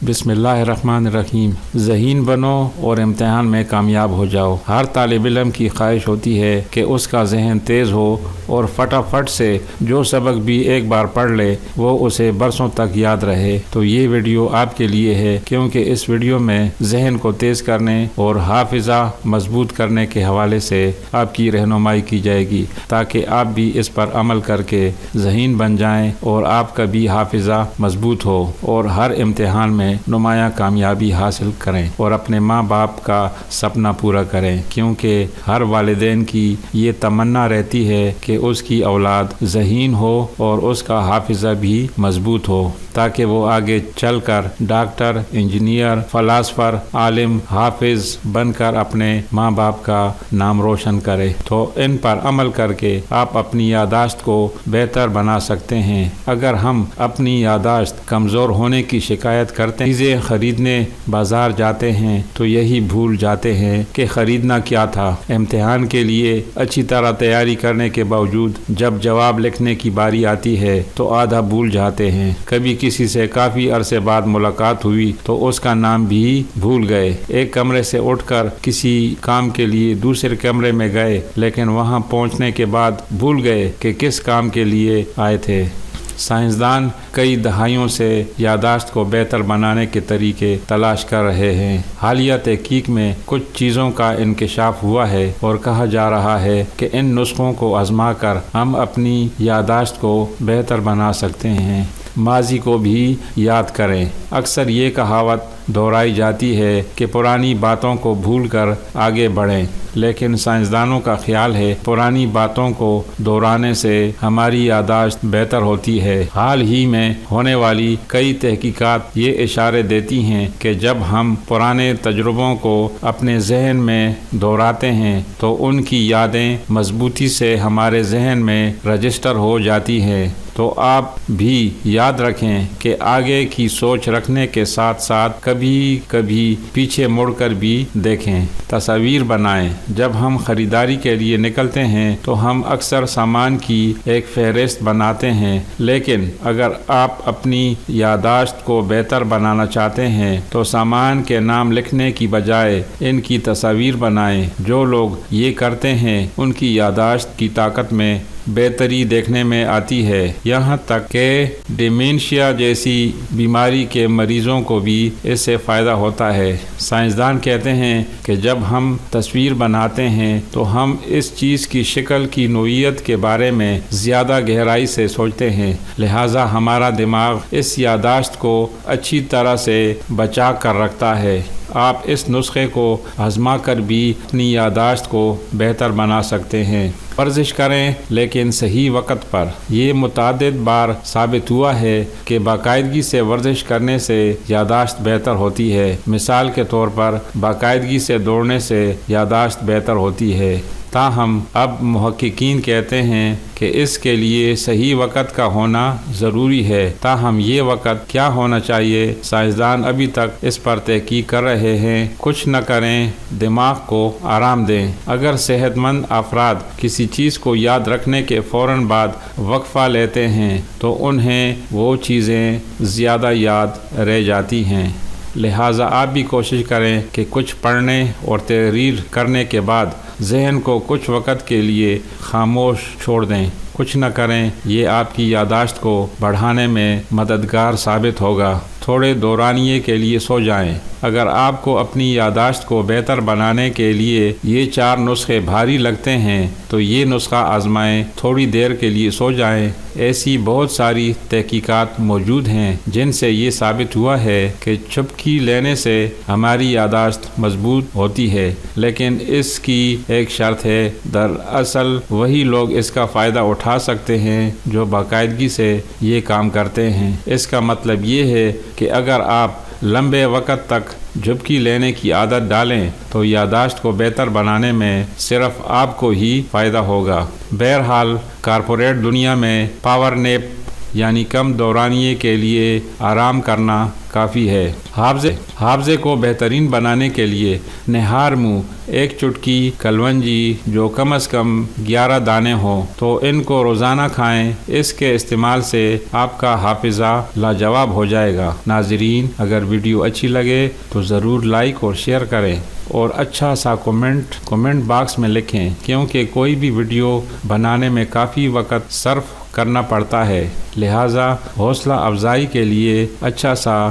बिस्मिल्लाहिर्रहमानिर्रहीम। ज़हीन बनो और इम्तिहान में कामयाब हो जाओ। हर तालिब इल्म की ख्वाहिश होती है कि उसका जहन तेज़ हो और फटाफट से जो सबक भी एक बार पढ़ ले वो उसे बरसों तक याद रहे। तो ये वीडियो आपके लिए है, क्योंकि इस वीडियो में जहन को तेज़ करने और हाफिज़ा मजबूत करने के हवाले से आपकी रहनुमाई की जाएगी, ताकि आप भी इस पर अमल करके ज़हीन बन जाएं और आपका भी हाफिज़ा मजबूत हो और हर इम्तिहान में नुमाया कामयाबी हासिल करें और अपने माँ बाप का सपना पूरा करें, क्योंकि हर वालिदैन की ये तमन्ना रहती है कि उसकी औलाद ज़हीन हो और उसका हाफिज़ा भी मजबूत हो, ताकि वो आगे चलकर डॉक्टर, इंजीनियर, फ़लास्फ़र, आलिम, हाफिज़ बनकर अपने माँ बाप का नाम रोशन करे। तो इन पर अमल करके आप अपनी यादाश्त को बेहतर बना सकते हैं। अगर हम अपनी यादाश्त कमज़ोर होने की शिकायत करते हैं, चीज़ें ख़रीदने बाज़ार जाते हैं तो यही भूल जाते हैं कि ख़रीदना क्या था। इम्तिहान के लिए अच्छी तरह तैयारी करने के बावजूद जब जवाब लिखने की बारी आती है तो आधा भूल जाते हैं। कभी किसी से काफ़ी अरसे बाद मुलाकात हुई तो उसका नाम भी भूल गए। एक कमरे से उठकर किसी काम के लिए दूसरे कमरे में गए, लेकिन वहां पहुंचने के बाद भूल गए कि किस काम के लिए आए थे। साइंसदान कई दहाइयों से यादाश्त को बेहतर बनाने के तरीके तलाश कर रहे हैं। हालिया तहकीक में कुछ चीज़ों का इंकशाफ हुआ है और कहा जा रहा है कि इन नुस्खों को आजमा कर हम अपनी यादाश्त को बेहतर बना सकते हैं। माजी को भी याद करें। अक्सर ये कहावत दोहराई जाती है कि पुरानी बातों को भूलकर आगे बढ़ें, लेकिन साइंसदानों का ख्याल है पुरानी बातों को दोहराने से हमारी यादाश्त बेहतर होती है। हाल ही में होने वाली कई तहकीकात ये इशारे देती हैं कि जब हम पुराने तजुर्बों को अपने जहन में दोहराते हैं तो उनकी यादें मजबूती से हमारे जहन में रजिस्टर हो जाती हैं। तो आप भी याद रखें कि आगे की सोच रखने के साथ साथ कभी कभी पीछे मुड़कर भी देखें। तस्वीर बनाएं। जब हम खरीदारी के लिए निकलते हैं तो हम अक्सर सामान की एक फहरिस्त बनाते हैं, लेकिन अगर आप अपनी यादाश्त को बेहतर बनाना चाहते हैं तो सामान के नाम लिखने की बजाय इनकी तस्वीर बनाएं। जो लोग ये करते हैं उनकी यादाश्त की ताकत में बेहतरी देखने में आती है। यहाँ तक कि डिमेंशिया जैसी बीमारी के मरीजों को भी इससे फ़ायदा होता है। साइंसदान कहते हैं कि जब हम तस्वीर बनाते हैं तो हम इस चीज़ की शक्ल की नोयत के बारे में ज़्यादा गहराई से सोचते हैं, लिहाजा हमारा दिमाग इस यादाश्त को अच्छी तरह से बचा कर रखता है। आप इस नुस्खे को आजमा कर भी अपनी यादाश्त को बेहतर बना सकते हैं। वर्जिश करें, लेकिन सही वक्त पर। ये मुतादिद बार साबित हुआ है कि बाकायदगी से वर्जिश करने से यादाश्त बेहतर होती है। मिसाल के तौर पर बाकायदगी से दौड़ने से यादाश्त बेहतर होती है। ताहम अब मुहक्किकीन कहते हैं कि इसके लिए सही वक़्त का होना ज़रूरी है। ताहम ये वक़्त क्या होना चाहिए, साइंसदान अभी तक इस पर तहकीक कर रहे हैं। कुछ न करें, दिमाग को आराम दें। अगर सेहतमंद अफराद किसी चीज़ को याद रखने के फ़ौरन बाद वक्फ़ा लेते हैं तो उन्हें वो चीज़ें ज़्यादा याद रह जाती हैं। लिहाजा आप भी कोशिश करें कि कुछ पढ़ने और तहरीर करने के बाद जहन को कुछ वक़्त के लिए खामोश छोड़ दें। कुछ न करें, ये आपकी यादाश्त को बढ़ाने में मददगार साबित होगा। थोड़े दौरानिए के लिए सो जाएं। अगर आपको अपनी यादाश्त को बेहतर बनाने के लिए ये 4 नुस्खे भारी लगते हैं तो ये नुस्खा आजमाएं। थोड़ी देर के लिए सो जाएं। ऐसी बहुत सारी तहकीकात मौजूद हैं जिनसे ये साबित हुआ है कि चुपकी लेने से हमारी यादाश्त मजबूत होती है, लेकिन इसकी एक शर्त है। दरअसल वही लोग इसका फ़ायदा उठा सकते हैं जो बाकायदगी से ये काम करते हैं। इसका मतलब ये है कि अगर आप लंबे वक़्त तक झुपकी लेने की आदत डालें तो यादाश्त को बेहतर बनाने में सिर्फ आपको ही फ़ायदा होगा। बहरहाल कॉरपोरेट दुनिया में पावर नैप یعنی کم دورانیے کے لیے آرام کرنا کافی ہے۔ حافظے کو بہترین بنانے کے لیے نہار منہ 1 چٹکی کلونجی جو کم از کم 11 دانے ہوں تو ان کو روزانہ کھائیں۔ اس کے استعمال سے آپ کا حافظہ لاجواب ہو جائے گا۔ ناظرین، اگر ویڈیو اچھی لگے تو ضرور لائک اور شیئر کریں اور اچھا سا کمنٹ باکس میں لکھیں، کیونکہ کوئی بھی ویڈیو بنانے میں کافی وقت صرف کرنا پڑتا ہے، لہٰذا حوصلہ افزائی کے لیے اچھا سا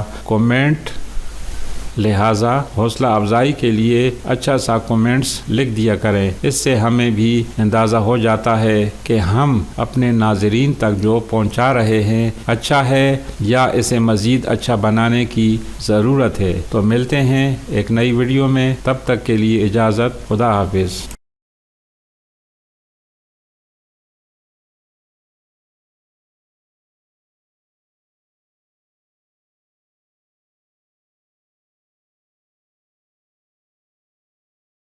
کمنٹس لکھ دیا کریں۔ اس سے ہمیں بھی اندازہ ہو جاتا ہے کہ ہم اپنے ناظرین تک جو پہنچا رہے ہیں اچھا ہے یا اسے مزید اچھا بنانے کی ضرورت ہے۔ تو ملتے ہیں ایک نئی ویڈیو میں، تب تک کے لیے اجازت، خدا حافظ۔